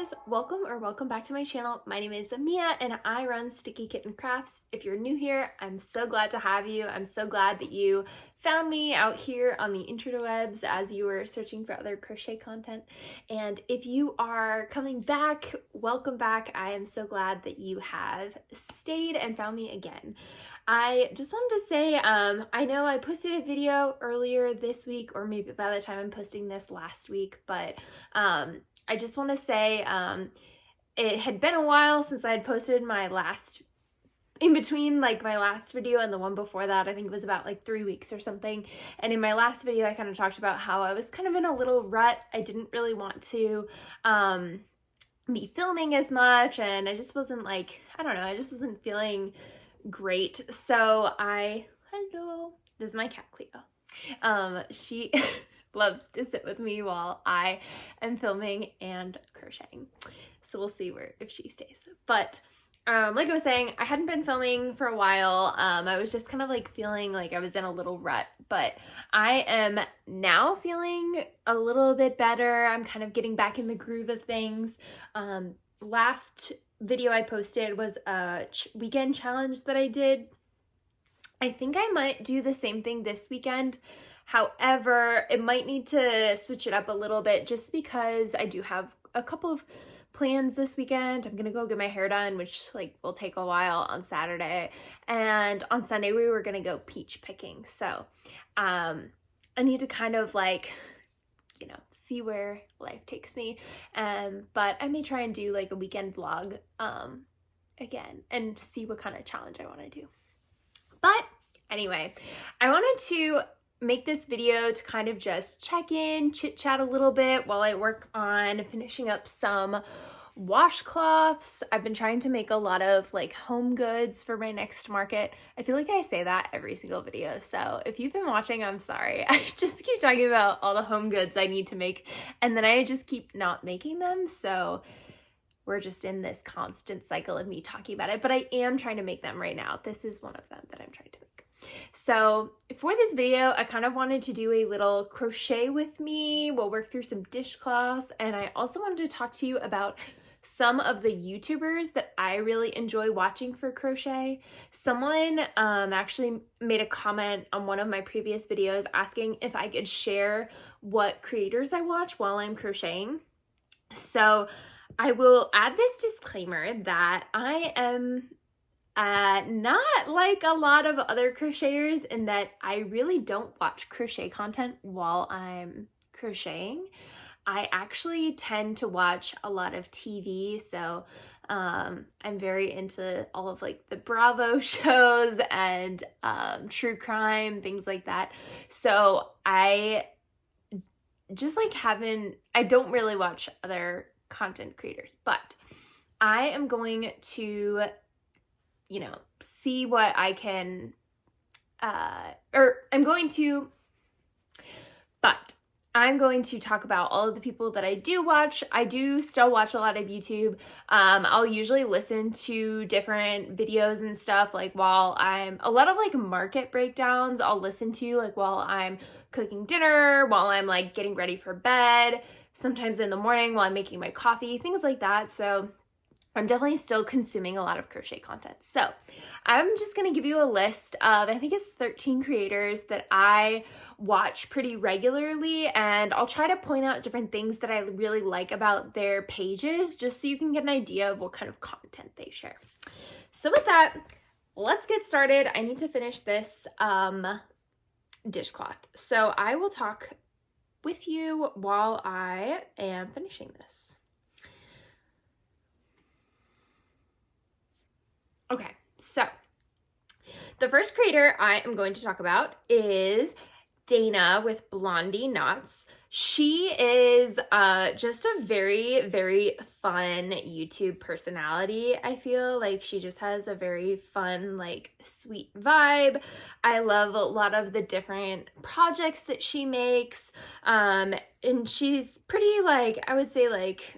guys, welcome back to my channel. My name is Mia and I run Sticky Kitten Crafts. If you're new here, I'm so glad to have you. I'm so glad that you found me out here on the interwebs as you were searching for other crochet content. And if you are coming back, welcome back. I am so glad that you have stayed and found me again. I just wanted to say, I know I posted a video earlier this week, or maybe by the time I'm posting this last week, but I just want to say it had been a while since I had posted my last, in between like my last video and the one before that. I think it was about like 3 weeks or something. And in my last video, I kind of talked about how I was kind of in a little rut. I didn't really want to be filming as much, and I just wasn't like, I don't know, I just wasn't feeling great. So hello, this is my cat Cleo. She loves to sit with me while I am filming and crocheting. So we'll see if she stays. But like I was saying, I hadn't been filming for a while. I was just kind of like feeling like I was in a little rut, but I am now feeling a little bit better. I'm kind of getting back in the groove of things. Last video I posted was a weekend challenge that I did. I think I might do the same thing this weekend. However, it might need to switch it up a little bit just because I do have a couple of plans this weekend. I'm gonna go get my hair done, which like will take a while on Saturday, and on Sunday we were gonna go peach picking. So I need to kind of like, you know, see where life takes me. But I may try and do like a weekend vlog again and see what kind of challenge I want to do. But anyway, I wanted to make this video to kind of just check in, chit chat a little bit while I work on finishing up some washcloths. I've been trying to make a lot of like home goods for my next market. I feel like I say that every single video, so if you've been watching, I'm sorry. I just keep talking about all the home goods I need to make, and then I just keep not making them, so we're just in this constant cycle of me talking about it. But I am trying to make them right now. This is one of them that I'm trying to make. So for this video, I kind of wanted to do a little crochet with me. We'll work through some dishcloths, and I also wanted to talk to you about some of the YouTubers that I really enjoy watching for crochet. Someone actually made a comment on one of my previous videos asking if I could share what creators I watch while I'm crocheting. So I will add this disclaimer that I am not like a lot of other crocheters in that I really don't watch crochet content while I'm crocheting. I actually tend to watch a lot of TV, so I'm very into all of like the Bravo shows and true crime, things like that. So I just like I don't really watch other content creators, but I am going to, you know, see what I can, I'm going to talk about all of the people that I do watch. I do still watch a lot of YouTube. I'll usually listen to different videos and stuff like while a lot of like market breakdowns I'll listen to like while I'm cooking dinner, while I'm like getting ready for bed, sometimes in the morning while I'm making my coffee, things like that. So I'm definitely still consuming a lot of crochet content. So I'm just going to give you a list of, I think it's 13 creators that I watch pretty regularly, and I'll try to point out different things that I really like about their pages just so you can get an idea of what kind of content they share. So with that, let's get started. I need to finish this dishcloth. So I will talk with you while I am finishing this. Okay, so the first creator I am going to talk about is Dana with Blondie Knots. She is just a very, very fun YouTube personality. I feel like she just has a very fun, like sweet vibe. I love a lot of the different projects that she makes. And she's pretty like, I would say like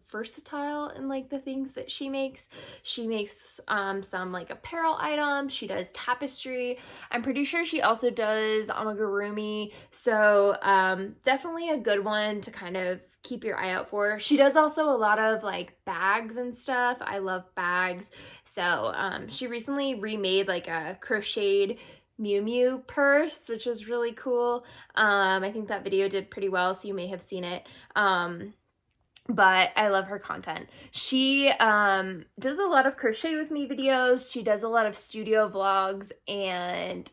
versatile in like the things that she makes. She makes some like apparel items. She does tapestry. I'm pretty sure she also does amigurumi. So definitely a good one to kind of keep your eye out for. She does also a lot of like bags and stuff. I love bags. So she recently remade like a crocheted Mew Mew purse, which was really cool. I think that video did pretty well, so you may have seen it. But I love her content. She does a lot of crochet with me videos. She does a lot of studio vlogs, and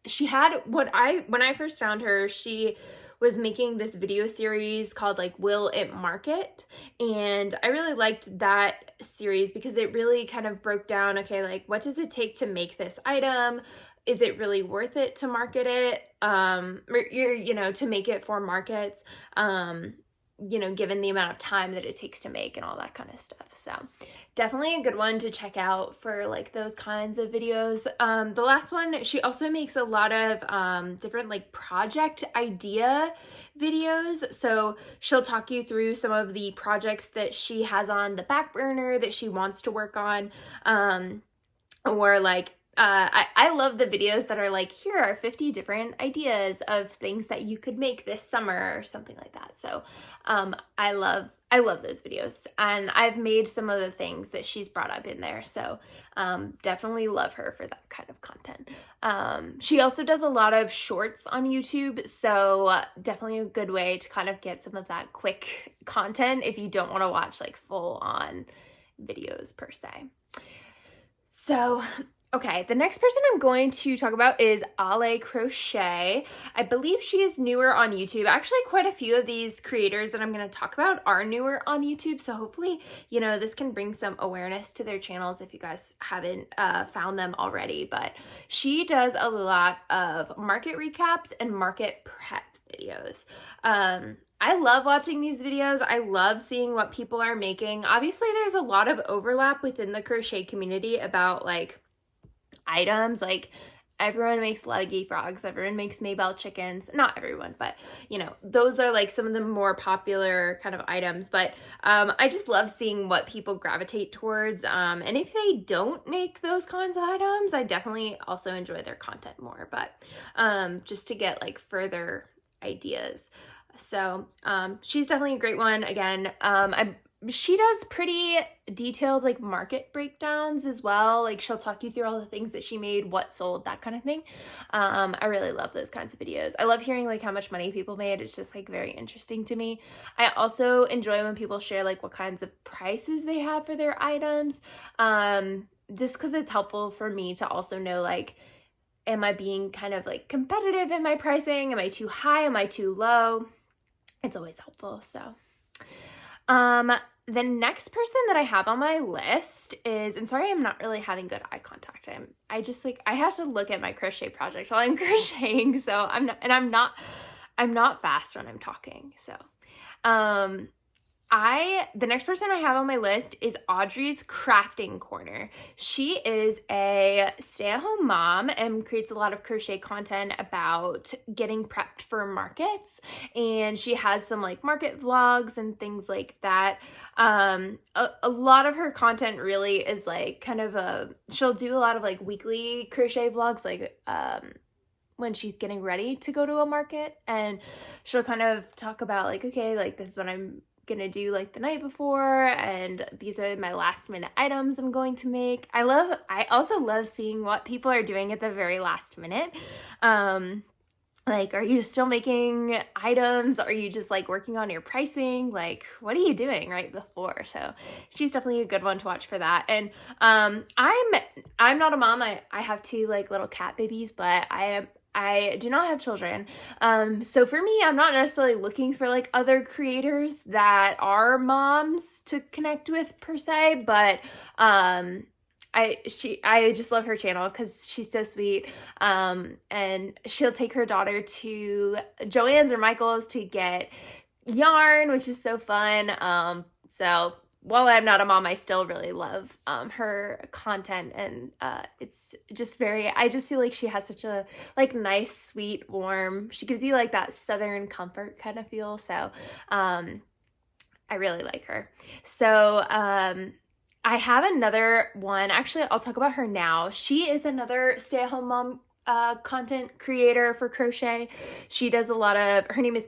she had when I first found her, she was making this video series called like Will It Market, and I really liked that series because it really kind of broke down, okay, like what does it take to make this item? Is it really worth it to market it? Or, you know, to make it for markets? You know, given the amount of time that it takes to make and all that kind of stuff. So definitely a good one to check out for like those kinds of videos. The last one, she also makes a lot of different like project idea videos. So she'll talk you through some of the projects that she has on the back burner that she wants to work on, or like I love the videos that are like, here are 50 different ideas of things that you could make this summer or something like that. So I love those videos, and I've made some of the things that she's brought up in there. So definitely love her for that kind of content. She also does a lot of shorts on YouTube. So definitely a good way to kind of get some of that quick content if you don't want to watch like full on videos per se. So okay, the next person I'm going to talk about is Ostra Crochet. I believe she is newer on YouTube. Actually, quite a few of these creators that I'm going to talk about are newer on YouTube. So hopefully, you know, this can bring some awareness to their channels if you guys haven't found them already. But she does a lot of market recaps and market prep videos. I love watching these videos. I love seeing what people are making. Obviously, there's a lot of overlap within the crochet community about like items. Like everyone makes leggy frogs, everyone makes Maybell chickens. Not everyone, but you know, those are like some of the more popular kind of items. But I just love seeing what people gravitate towards. And if they don't make those kinds of items, I definitely also enjoy their content more. But just to get like further ideas. So she's definitely a great one. Again, she does pretty detailed like market breakdowns as well. Like she'll talk you through all the things that she made, what sold, that kind of thing. I really love those kinds of videos. I love hearing like how much money people made. It's just like very interesting to me. I also enjoy when people share like what kinds of prices they have for their items. Just because it's helpful for me to also know like, am I being kind of like competitive in my pricing? Am I too high? Am I too low? It's always helpful. So the next person that I have on my list is, and sorry, I'm not really having good eye contact. I just like, I have to look at my crochet project while I'm crocheting. So I'm not fast when I'm talking. So, the next person I have on my list is Audrey's Crafting Corner. She is a stay-at-home mom and creates a lot of crochet content about getting prepped for markets. And she has some like market vlogs and things like that. A lot of her content really is like kind of she'll do a lot of like weekly crochet vlogs, like, when she's getting ready to go to a market, and she'll kind of talk about like, okay, like this is what I'm gonna do like the night before, and these are my last minute items I'm going to make. I also love seeing what people are doing at the very last minute. Like, are you still making items? Are you just like working on your pricing? Like, what are you doing right before? So she's definitely a good one to watch for that. And I'm not a mom. I have two like little cat babies, but I do not have children. So for me, I'm not necessarily looking for like other creators that are moms to connect with per se, but I just love her channel because she's so sweet. And she'll take her daughter to Joann's or Michael's to get yarn, which is so fun. So while I'm not a mom, I still really love her content, and it's just I just feel like she has such a like nice, sweet, warm, she gives you like that Southern comfort kind of feel. So I really like her. So I have another one. Actually, I'll talk about her now. She is another stay-at-home mom content creator for crochet. She does a lot of, her name is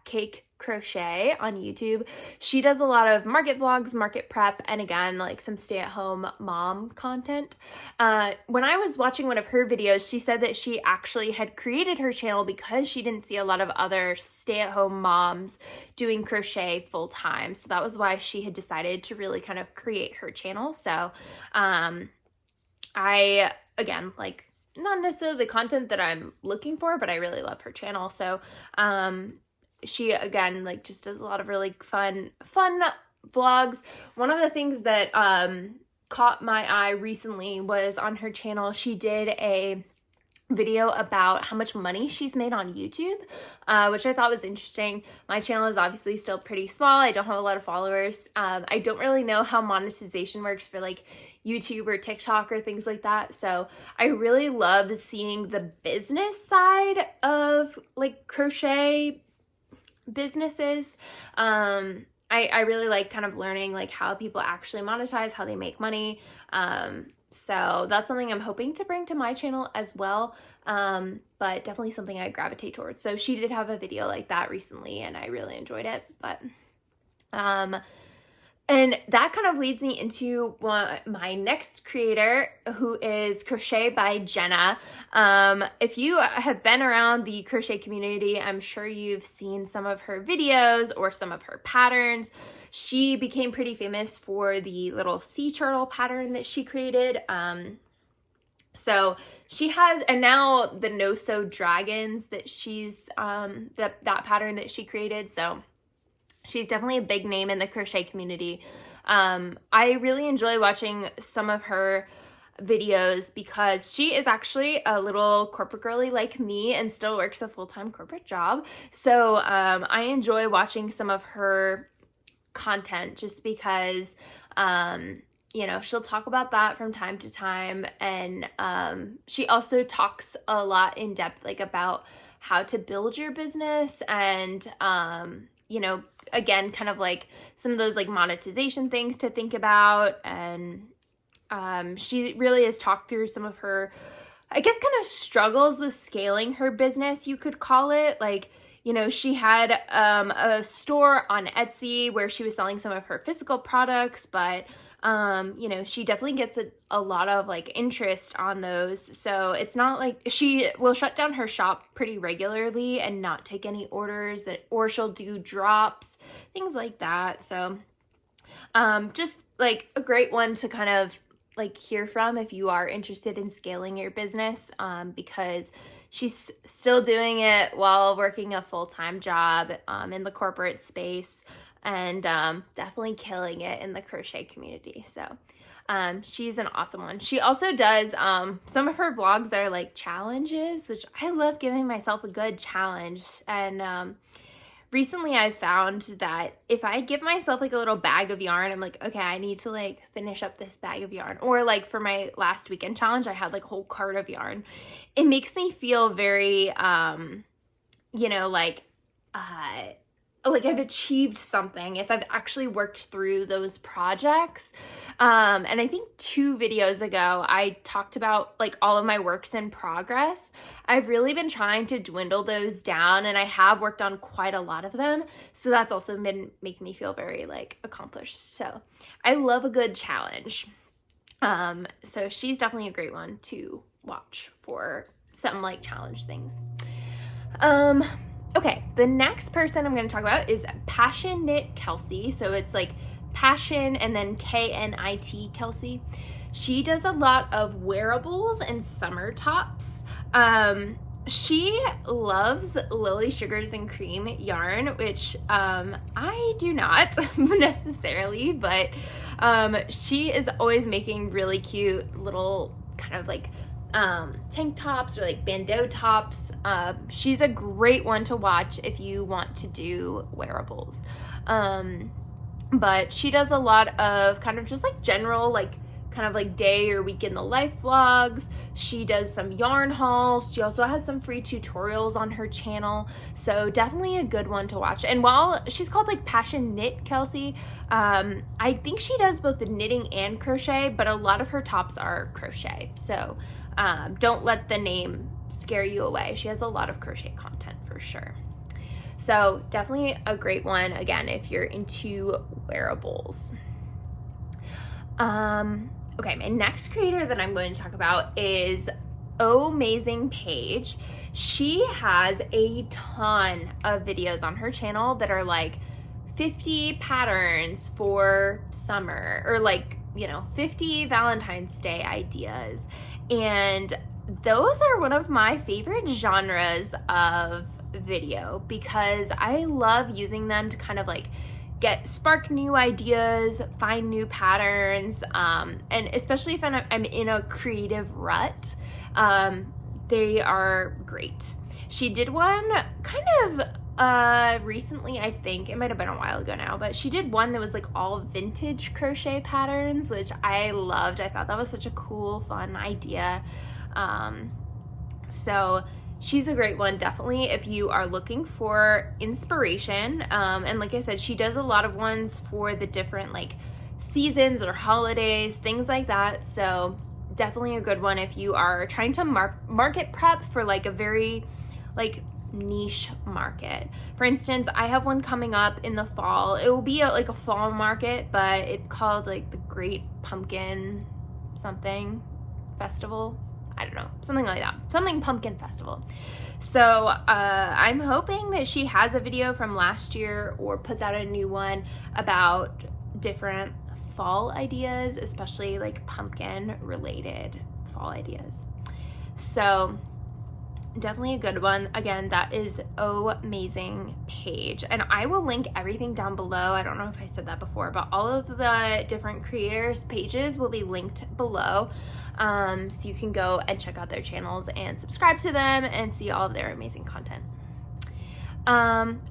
Cake Crochet on YouTube. She does a lot of market vlogs, market prep, and again, like some stay-at-home mom content. When I was watching one of her videos, she said that she actually had created her channel because she didn't see a lot of other stay-at-home moms doing crochet full-time. So that was why she had decided to really kind of create her channel. So I, again, like, not necessarily the content that I'm looking for, but I really love her channel. So she, again, like, just does a lot of really fun vlogs. One of the things that caught my eye recently was on her channel, she did a video about how much money she's made on YouTube, which I thought was interesting. My channel is obviously still pretty small. I don't have a lot of followers. I don't really know how monetization works for like YouTube or TikTok or things like that. So I really love seeing the business side of like crochet businesses. I really like kind of learning like how people actually monetize, how they make money. So that's something I'm hoping to bring to my channel as well. But definitely something I gravitate towards. So she did have a video like that recently and I really enjoyed it. But and that kind of leads me into my next creator, who is Crochet by Jenna. If you have been around the crochet community, I'm sure you've seen some of her videos or some of her patterns. She became pretty famous for the little sea turtle pattern that she created. So she has, and now the no-sew dragons that she's, that pattern that she created. So she's definitely a big name in the crochet community. I really enjoy watching some of her videos because she is actually a little corporate girly like me and still works a full-time corporate job. So I enjoy watching some of her content just because, you know, she'll talk about that from time to time. And she also talks a lot in depth, like about how to build your business and, you know, again, kind of like some of those like monetization things to think about. And she really has talked through some of her, I guess, kind of struggles with scaling her business, you could call it. Like, you know, she had a store on Etsy where she was selling some of her physical products, but you know, she definitely gets a lot of like interest on those. So it's not like she will shut down her shop pretty regularly and not take any orders, or she'll do drops, things like that. So just like a great one to kind of like hear from if you are interested in scaling your business, because she's still doing it while working a full-time job in the corporate space. And definitely killing it in the crochet community. So she's an awesome one. She also does some of her vlogs are like challenges, which I love giving myself a good challenge. And recently I found that if I give myself like a little bag of yarn, I'm like, okay, I need to like finish up this bag of yarn. Or like for my last weekend challenge, I had like a whole cart of yarn. It makes me feel very, you know, like I've achieved something if I've actually worked through those projects. And I think 2 videos ago, I talked about like all of my works in progress. I've really been trying to dwindle those down, and I have worked on quite a lot of them. So that's also been making me feel very like accomplished. So I love a good challenge. So she's definitely a great one to watch for something like challenge things. Okay, the next person I'm going to talk about is Passion Knit Kelsey. So it's like Passion and then Knit Kelsey. She does a lot of wearables and summer tops. She loves Lily Sugars and Cream yarn, which I do not necessarily, but she is always making really cute little kind of like tank tops or like bandeau tops. She's a great one to watch if you want to do wearables. But she does a lot of kind of just like general like kind of like day or week in the life vlogs. She does some yarn hauls. She also has some free tutorials on her channel, so definitely a good one to watch. And while she's called like Passion Knit Kelsey, I think she does both the knitting and crochet, but a lot of her tops are crochet, so don't let the name scare you away. She has a lot of crochet content for sure. So definitely a great one, again, if you're into wearables. Okay, my next creator that I'm going to talk about is Amazing Paage. She has a ton of videos on her channel that are like 50 patterns for summer, or like, you know, 50 Valentine's Day ideas. And those are one of my favorite genres of video because I love using them to kind of like spark new ideas, find new patterns, and especially if I'm in a creative rut, they are great. She did one kind of recently, I think it might have been a while ago now, but she did one that was like all vintage crochet patterns, which I loved. I thought that was such a cool, fun idea. So she's a great one, definitely, if you are looking for inspiration. And like I said, she does a lot of ones for the different like seasons or holidays, things like that. So definitely a good one if you are trying to market prep for like a very like niche market. For instance, I have one coming up in the fall. It will be like a fall market, but it's called like the Great Pumpkin something festival. I don't know, something like that, something pumpkin festival. So I'm hoping that she has a video from last year or puts out a new one about different fall ideas, especially like pumpkin related fall ideas. So definitely a good one. Again, that is Amazing Paage, and I will link everything down below. I don't know if I said that before, but all of the different creators' pages will be linked below, so you can go and check out their channels and subscribe to them and see all of their amazing content.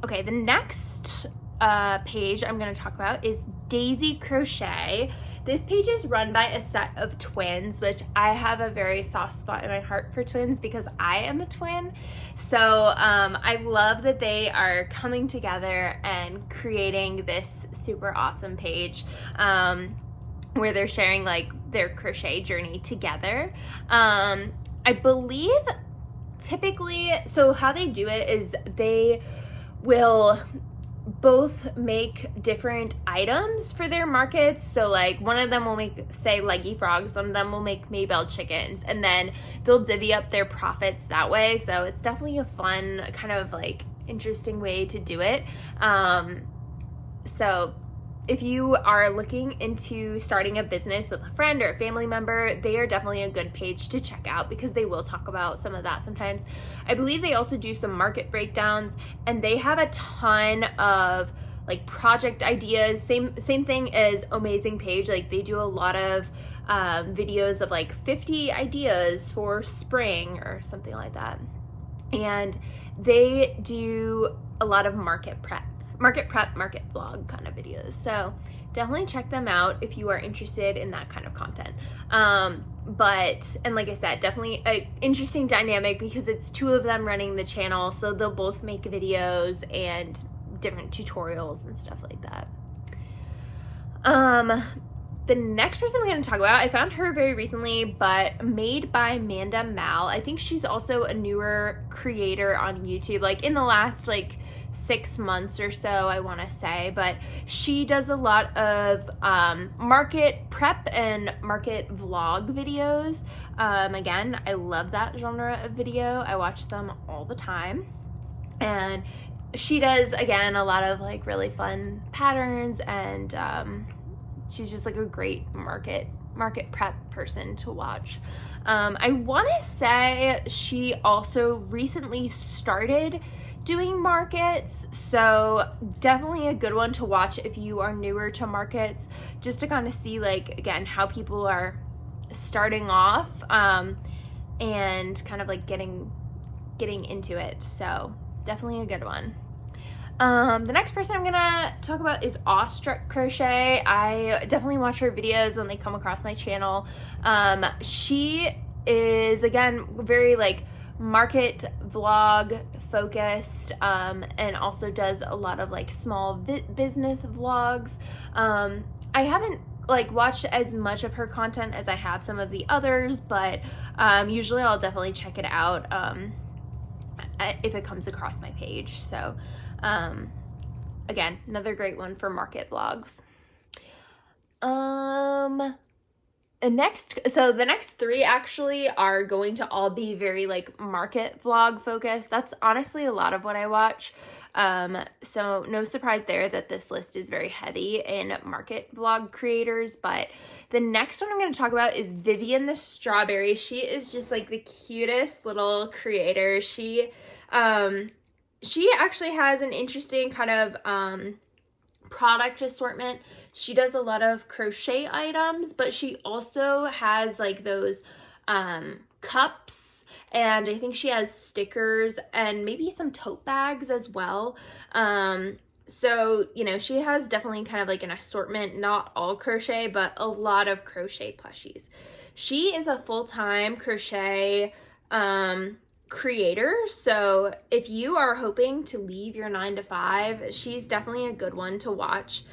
Okay, the next page I'm going to talk about is Daisy Crochet. This page is run by a set of twins, which I have a very soft spot in my heart for twins because I am a twin. So I love that they are coming together and creating this super awesome page where they're sharing like their crochet journey together. I believe typically, so how they do it is they will both make different items for their markets. So like one of them will make, say, leggy frogs, one of them will make Maybelle chickens, and then they'll divvy up their profits that way. So it's definitely a fun, kind of like interesting way to do it. So if you are looking into starting a business with a friend or a family member, they are definitely a good page to check out because they will talk about some of that sometimes. I believe they also do some market breakdowns, and they have a ton of like project ideas. Same thing as Amazing Paage. Like they do a lot of videos of like 50 ideas for spring or something like that. And they do a lot of market prep, market vlog kind of videos. So definitely check them out if you are interested in that kind of content. And like I said, definitely an interesting dynamic because it's two of them running the channel. So they'll both make videos and different tutorials and stuff like that. The next person I'm going to talk about, I found her very recently, but made by Manda Mal. I think she's also a newer creator on YouTube, like in the last like 6 months or so, I want to say, but she does a lot of market prep and market vlog videos. Again, I love that genre of video. I watch them all the time, and she does, again, a lot of like really fun patterns, and she's just like a great market prep person to watch. I want to say she also recently started doing markets, so definitely a good one to watch if you are newer to markets, just to kind of see like, again, how people are starting off and kind of like getting into it. So definitely a good one. The next person I'm gonna talk about is Ostra Crochet. I definitely watch her videos when they come across my channel. She is, again, very like market vlog focused, and also does a lot of like small business vlogs. I haven't like watched as much of her content as I have some of the others, but usually I'll definitely check it out if it comes across my page. So again, another great one for market vlogs. The next three actually are going to all be very like market vlog focused. That's honestly a lot of what I watch. So no surprise there that this list is very heavy in market vlog creators. But the next one I'm going to talk about is Vivan the Strawberry. She is just like the cutest little creator. She actually has an interesting kind of product assortment. She does a lot of crochet items, but she also has like those cups, and I think she has stickers and maybe some tote bags as well. So, you know, she has definitely kind of like an assortment, not all crochet, but a lot of crochet plushies. She is a full-time crochet creator, so if you are hoping to leave your 9-to-5, she's definitely a good one to watch.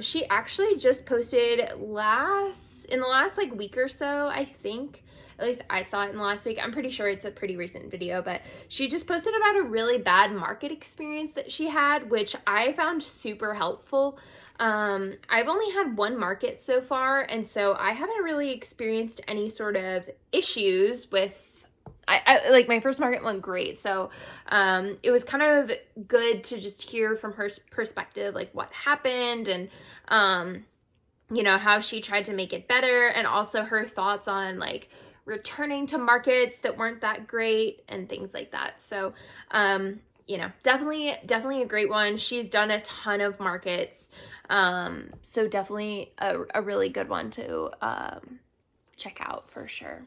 She actually just posted in the last like week or so, I think. At least I saw it in the last week. I'm pretty sure it's a pretty recent video, but she just posted about a really bad market experience that she had, which I found super helpful. I've only had one market so far, and so I haven't really experienced any sort of issues with I like my first market went great. So it was kind of good to just hear from her perspective, like what happened and you know, how she tried to make it better, and also her thoughts on like returning to markets that weren't that great and things like that. So you know, definitely a great one. She's done a ton of markets. So definitely a really good one to check out for sure.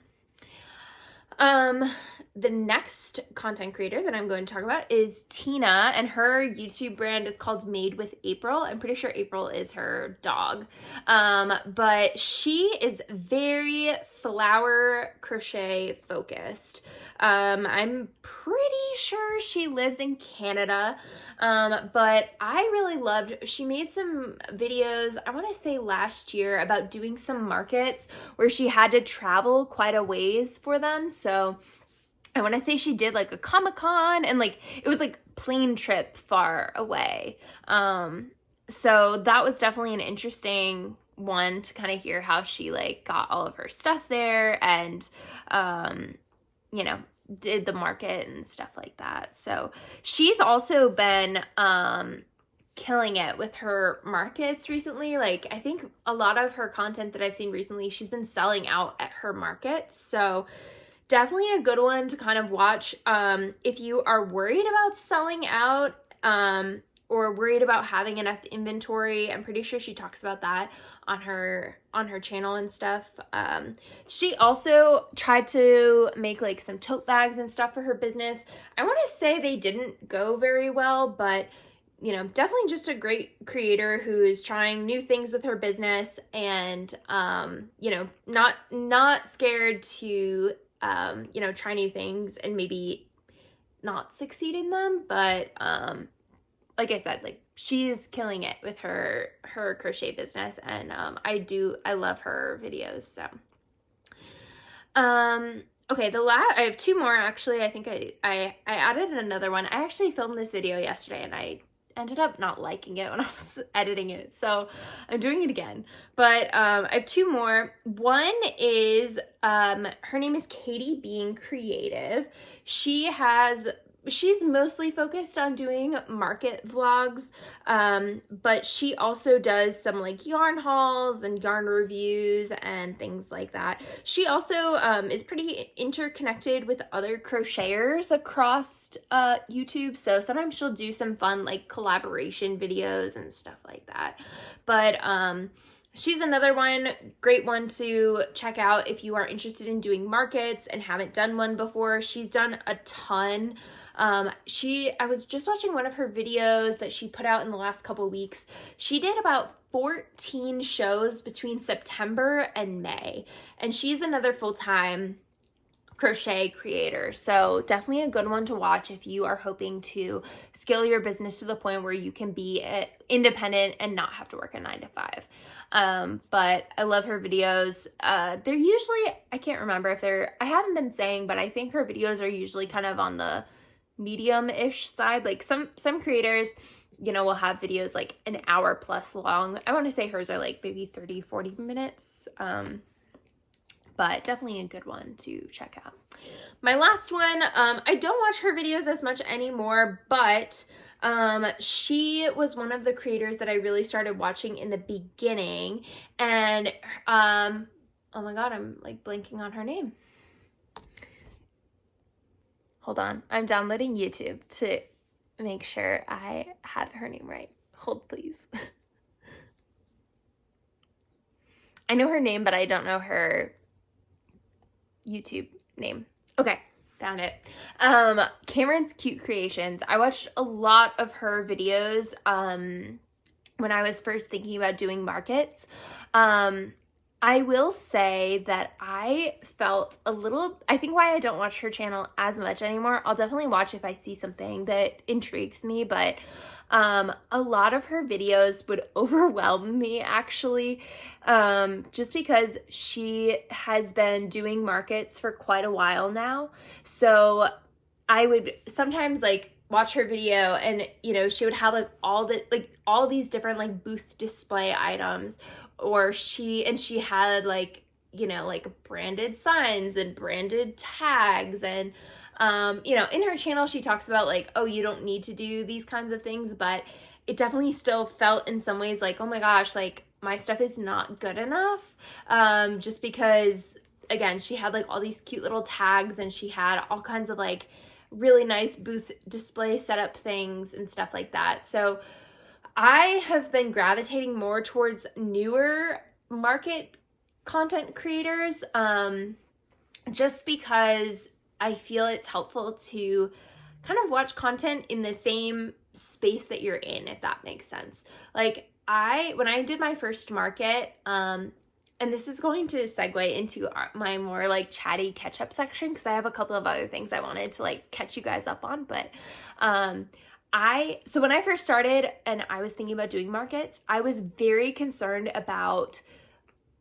The next content creator that I'm going to talk about is Tina, and her YouTube brand is called Made with April. I'm pretty sure April is her dog. But she is very flower crochet focused. I'm pretty sure she lives in Canada. But I really loved, she made some videos, I want to say last year, about doing some markets where she had to travel quite a ways for them. So I want to say she did like a Comic-Con, and like it was like plane trip far away. So that was definitely an interesting one to kind of hear how she like got all of her stuff there and you know, did the market and stuff like that. So she's also been killing it with her markets recently. Like I think a lot of her content that I've seen recently, she's been selling out at her markets. So definitely a good one to kind of watch if you are worried about selling out or worried about having enough inventory. I'm pretty sure she talks about that on her channel and stuff. She also tried to make like some tote bags and stuff for her business. I want to say they didn't go very well, but you know, definitely just a great creator who is trying new things with her business, and you know, not scared to you know, try new things and maybe not succeed in them, but like I said, like she's killing it with her crochet business, and I love her videos. So okay, I have two more actually. I think I added another one. I actually filmed this video yesterday and I ended up not liking it when I was editing it, so I'm doing it again. But I have two more. One is her name is Katie Being Creative. She's mostly focused on doing market vlogs, but she also does some like yarn hauls and yarn reviews and things like that. She also is pretty interconnected with other crocheters across YouTube, so sometimes she'll do some fun like collaboration videos and stuff like that. But she's another one, great one to check out if you are interested in doing markets and haven't done one before. She's done a ton. I was just watching one of her videos that she put out in the last couple weeks. She did about 14 shows between September and May, and she's another full-time crochet creator. So definitely a good one to watch if you are hoping to scale your business to the point where you can be independent and not have to work a 9 to 5. But I love her videos. They're usually, I can't remember if I haven't been saying, but I think her videos are usually kind of on the medium-ish side. Like some creators, you know, will have videos like an hour plus long. I want to say hers are like maybe 30-40 minutes. But definitely a good one to check out. My last one, I don't watch her videos as much anymore, but she was one of the creators that I really started watching in the beginning. And oh my god, I'm like blanking on her name. Hold on, I'm downloading YouTube to make sure I have her name right. Hold, please. I know her name, but I don't know her YouTube name. Okay, found it. Cameron's Cute Creations. I watched a lot of her videos when I was first thinking about doing markets. I will say that I felt a little, I think why I don't watch her channel as much anymore, I'll definitely watch if I see something that intrigues me, but a lot of her videos would overwhelm me actually, just because she has been doing markets for quite a while now. So I would sometimes like watch her video and, you know, she would have like all these different like booth display items, or she had like, you know, like branded signs and branded tags. And you know, in her channel she talks about like, oh, you don't need to do these kinds of things, but it definitely still felt in some ways like, oh my gosh, like my stuff is not good enough, just because again, she had like all these cute little tags and she had all kinds of like really nice booth display setup things and stuff like that. So I have been gravitating more towards newer market content creators, just because I feel it's helpful to kind of watch content in the same space that you're in, if that makes sense. Like when I did my first market, and this is going to segue into my more like chatty catch-up section, because I have a couple of other things I wanted to like catch you guys up on, but so when I first started and I was thinking about doing markets, I was very concerned about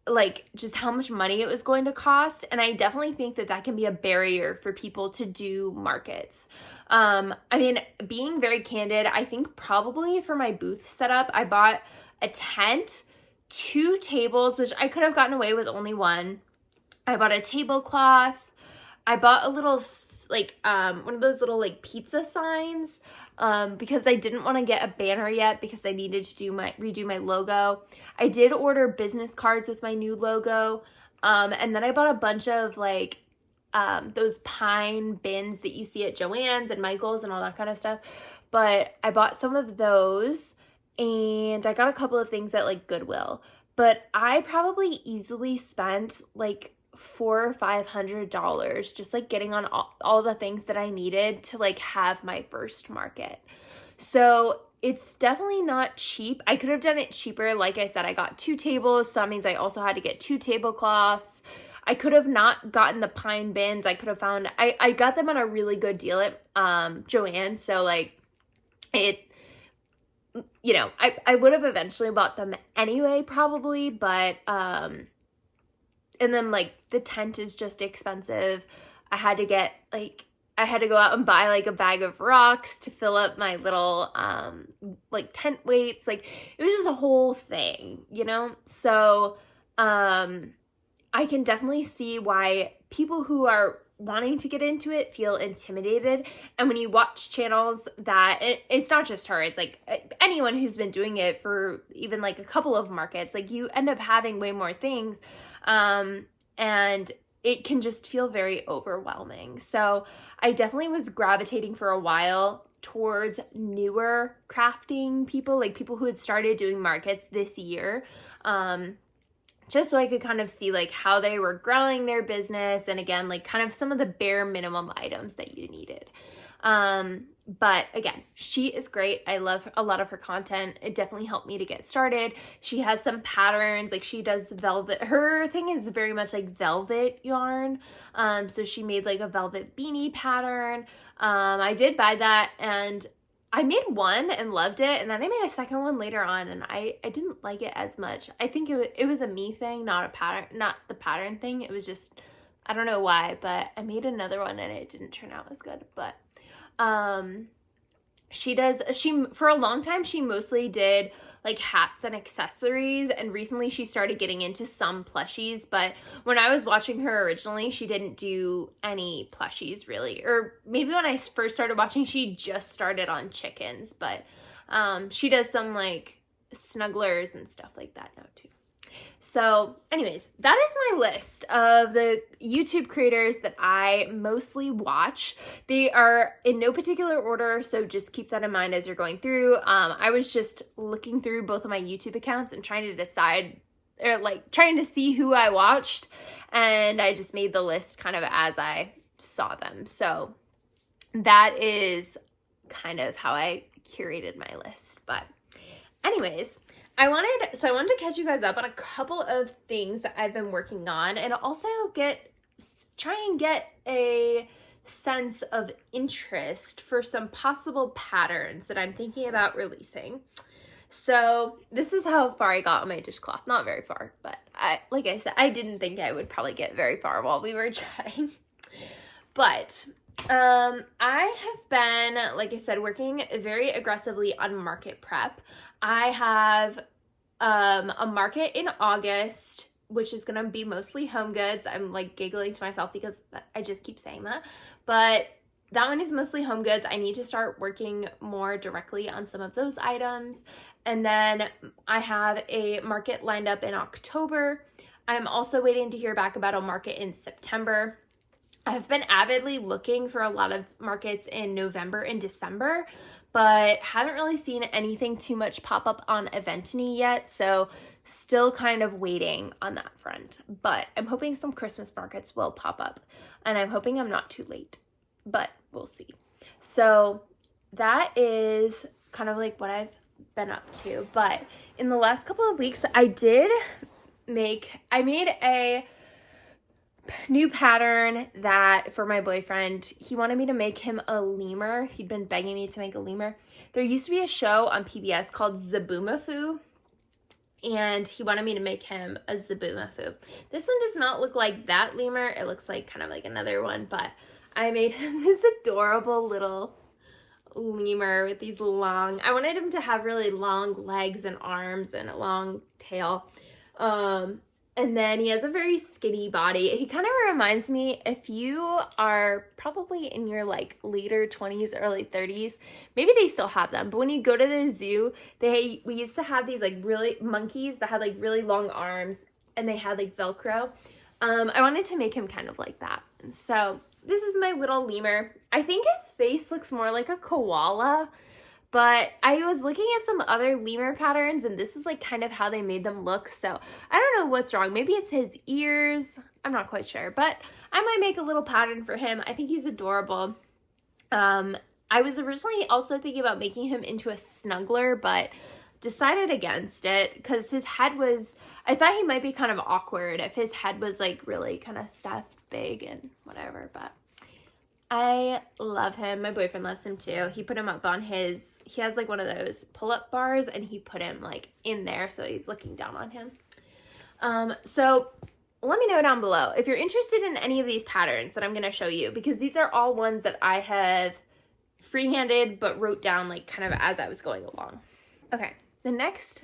like just how much money it was going to cost. And I definitely think that can be a barrier for people to do markets. I mean, being very candid, I think probably for my booth setup, I bought a tent, 2 tables, which I could have gotten away with only one. I bought a tablecloth. I bought a little like one of those little like pizza signs, because I didn't want to get a banner yet because I needed to redo my logo. I did order business cards with my new logo, and then I bought a bunch of like those pine bins that you see at Joann's and Michael's and all that kind of stuff. But I bought some of those, and I got a couple of things at like Goodwill. But I probably easily spent like $400 or $500 just like getting on all the things that I needed to like have my first market. So it's definitely not cheap. I could have done it cheaper. Like I said, I got 2 tables, so that means I also had to get 2 tablecloths. I could have not gotten the pine bins. I could have found, I got them on a really good deal at Joann's, so like it, you know, I would have eventually bought them anyway probably, but and then like the tent is just expensive. I had to go out and buy like a bag of rocks to fill up my little like tent weights. Like it was just a whole thing, you know? So I can definitely see why people who are wanting to get into it feel intimidated. And when you watch channels that, it's not just her, it's like anyone who's been doing it for even like a couple of markets, like you end up having way more things, and it can just feel very overwhelming. So I definitely was gravitating for a while towards newer crafting people, like people who had started doing markets this year. just so I could kind of see like how they were growing their business, and again, like kind of some of the bare minimum items that you needed. But again, she is great. I love a lot of her content. It definitely helped me to get started. She has some patterns, like she does velvet. Her thing is very much like velvet yarn. So she made like a velvet beanie pattern. I did buy that, and I made one and loved it, and then I made a second one later on, and I didn't like it as much. I think it was a me thing, not the pattern thing. It was just, I don't know why, but I made another one and it didn't turn out as good. But she for a long time she mostly did like hats and accessories, and recently she started getting into some plushies, but when I was watching her originally, she didn't do any plushies really, or maybe when I first started watching she just started on chickens, but she does some like snugglers and stuff like that now too. So anyways, that is my list of the YouTube creators that I mostly watch. They are in no particular order, so just keep that in mind as you're going through. I was just looking through both of my YouTube accounts and trying to decide, or like trying to see who I watched, and I just made the list kind of as I saw them. So that is kind of how I curated my list. But anyways, I wanted to catch you guys up on a couple of things that I've been working on, and also try and get a sense of interest for some possible patterns that I'm thinking about releasing. So this is how far I got on my dishcloth. Not very far, but like I said, I didn't think I would probably get very far while we were chatting. But I have been, like I said, working very aggressively on market prep. I have a market in August, which is going to be mostly home goods. I'm like giggling to myself because I just keep saying that. But that one is mostly home goods. I need to start working more directly on some of those items. And then I have a market lined up in October. I'm also waiting to hear back about a market in September. I've been avidly looking for a lot of markets in November and December, but haven't really seen anything too much pop up on Eventney yet, so still kind of waiting on that front. But I'm hoping some Christmas markets will pop up, and I'm hoping I'm not too late, but we'll see. So that is kind of like what I've been up to. But in the last couple of weeks, I made a new pattern that for my boyfriend. He wanted me to make him a lemur. He'd been begging me to make a lemur. There used to be a show on PBS called Zaboomafoo, and he wanted me to make him a Zaboomafoo. This one does not look like that lemur. It looks like kind of like another one, but I made him this adorable little lemur with these long, I wanted him to have really long legs and arms and a long tail. And then he has a very skinny body. He kind of reminds me, if you are probably in your like later 20s, early 30s, maybe they still have them, but when you go to the zoo, we used to have these like really monkeys that had like really long arms, and they had like Velcro. I wanted to make him kind of like that. So this is my little lemur. I think his face looks more like a koala, but I was looking at some other lemur patterns, and this is like kind of how they made them look. So I don't know what's wrong. Maybe it's his ears. I'm not quite sure, but I might make a little pattern for him. I think he's adorable. I was originally also thinking about making him into a snuggler, but decided against it because his head was, I thought he might be kind of awkward if his head was like really kind of stuffed big and whatever, but I love him. My boyfriend loves him too. He put him up on he has like one of those pull-up bars, and he put him like in there so he's looking down on him. So let me know down below if you're interested in any of these patterns that I'm going to show you, because these are all ones that I have freehanded but wrote down like kind of as I was going along. Okay, the next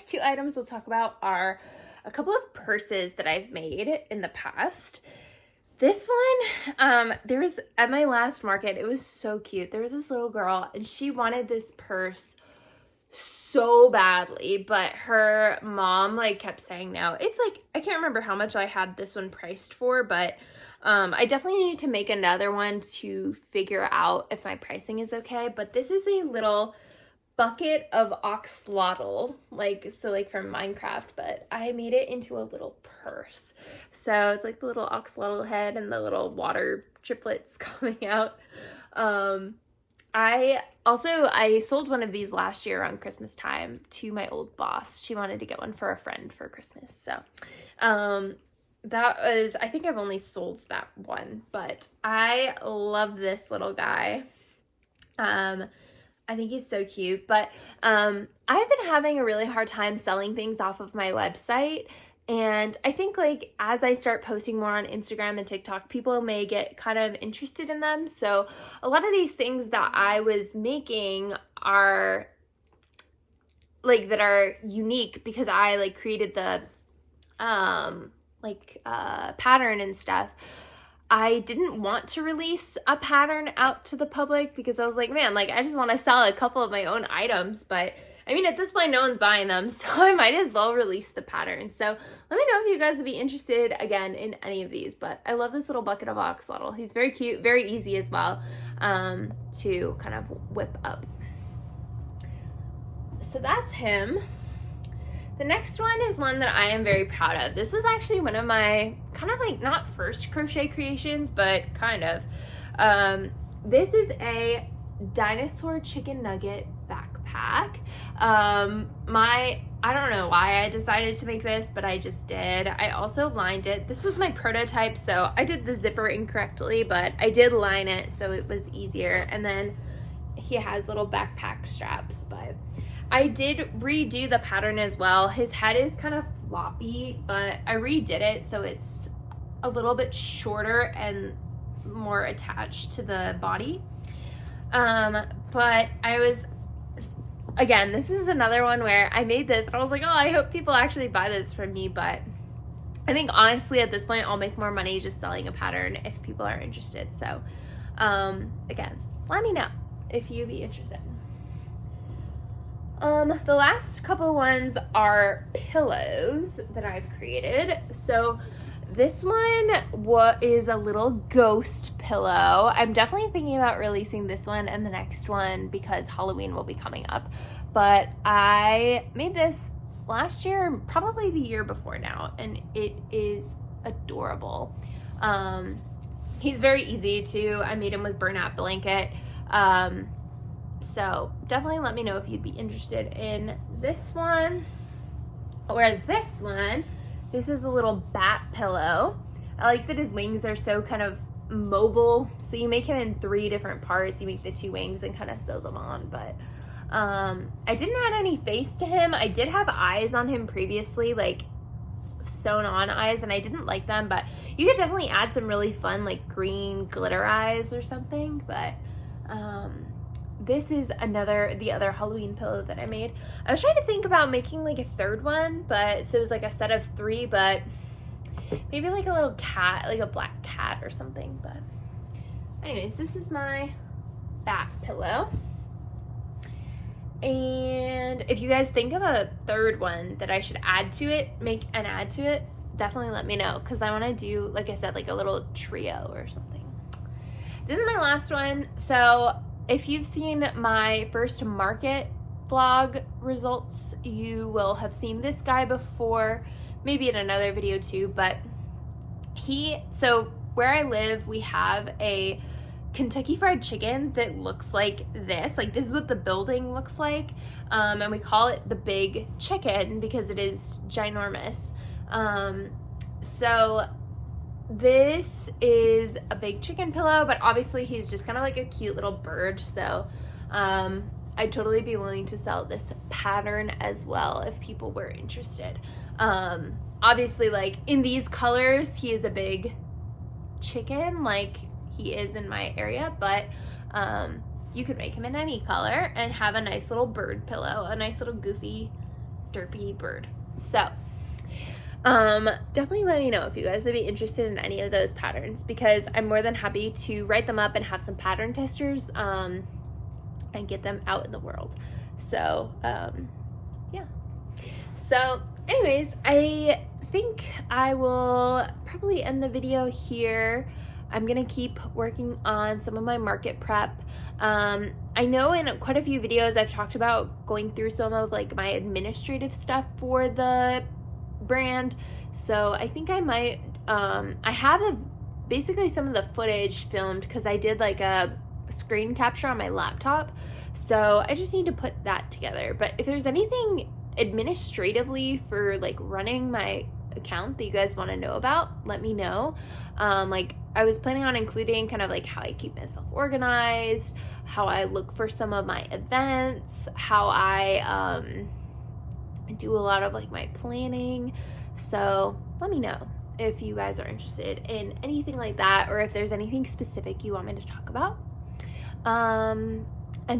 two items we'll talk about are a couple of purses that I've made in the past. This one, there was, at my last market, it was so cute. There was this little girl, and she wanted this purse so badly, but her mom, like, kept saying no. It's, like, I can't remember how much I had this one priced for, but I definitely need to make another one to figure out if my pricing is okay. But this is a little bucket of oxlotl, like from Minecraft, but I made it into a little purse. So it's like the little oxlotl head and the little water driplets coming out. I sold one of these last year around Christmas time to my old boss. She wanted to get one for a friend for Christmas. So, I think I've only sold that one, but I love this little guy. I think he's so cute, but, I've been having a really hard time selling things off of my website. And I think like as I start posting more on Instagram and TikTok, people may get kind of interested in them. So a lot of these things that I was making are like that are unique because I like created the pattern and stuff. I didn't want to release a pattern out to the public because I was like, man, like I just want to sell a couple of my own items, but I mean, at this point, no one's buying them, so I might as well release the pattern. So let me know if you guys would be interested, again, in any of these. But I love this little bucket of oxlotl. He's very cute, very easy as well to kind of whip up. So that's him. The next one is one that I am very proud of. This was actually one of my kind of like not first crochet creations, but kind of. This is a dinosaur chicken nugget backpack. I don't know why I decided to make this, but I just did. I also lined it. This is my prototype, so I did the zipper incorrectly, but I did line it so it was easier. And then he has little backpack straps, but I did redo the pattern as well. His head is kind of floppy, but I redid it so it's a little bit shorter and more attached to the body. But again, this is another one where I made this and I was like, oh, I hope people actually buy this from me. But I think honestly at this point, I'll make more money just selling a pattern if people are interested. So, again, let me know if you'd be interested. The last couple ones are pillows that I've created. So this one is a little ghost pillow. I'm definitely thinking about releasing this one and the next one because Halloween will be coming up. But I made this last year, probably the year before now, and it is adorable. He's very easy too. I made him with burlap blanket. So definitely let me know if you'd be interested in this one or this one. This is a little bat pillow. I like that his wings are so kind of mobile. So you make him in 3 different parts. You make the 2 wings and kind of sew them on. But I didn't add any face to him. I did have eyes on him previously, like sewn on eyes, and I didn't like them. But you could definitely add some really fun like green glitter eyes or something. But this is the other Halloween pillow that I made. I was trying to think about making like a third one, but so it was like a set of 3, but maybe like a little cat, like a black cat or something. But anyways, this is my bat pillow. And if you guys think of a third one that I should add to it, definitely let me know, because I want to do, like I said, like a little trio or something. This is my last one. So if you've seen my first market vlog results, you will have seen this guy before, maybe in another video too, but so where I live, we have a Kentucky Fried Chicken that looks like this. Like this is what the building looks like. And we call it the Big Chicken because it is ginormous. So this is a big chicken pillow, but obviously he's just kind of like a cute little bird. So I'd totally be willing to sell this pattern as well if people were interested. Obviously, like in these colors, he is a big chicken like he is in my area, but you could make him in any color and have a nice little bird pillow, a nice little goofy derpy bird. So definitely let me know if you guys would be interested in any of those patterns, because I'm more than happy to write them up and have some pattern testers and get them out in the world. So yeah. So anyways, I think I will probably end the video here. I'm gonna keep working on some of my market prep. I know in quite a few videos I've talked about going through some of like my administrative stuff for the brand, so I think I might, I have basically some of the footage filmed because I did like a screen capture on my laptop, so I just need to put that together. But if there's anything administratively for like running my account that you guys want to know about, let me know. Like I was planning on including kind of like how I keep myself organized, how I look for some of my events, how I do a lot of like my planning. So let me know if you guys are interested in anything like that, or if there's anything specific you want me to talk about. And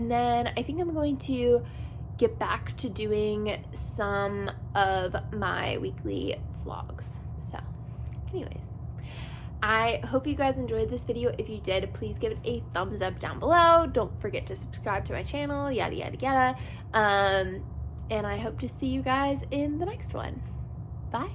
then I think I'm going to get back to doing some of my weekly vlogs. So anyways, I hope you guys enjoyed this video. If you did, please give it a thumbs up down below. Don't forget to subscribe to my channel, yada yada yada. And I hope to see you guys in the next one. Bye.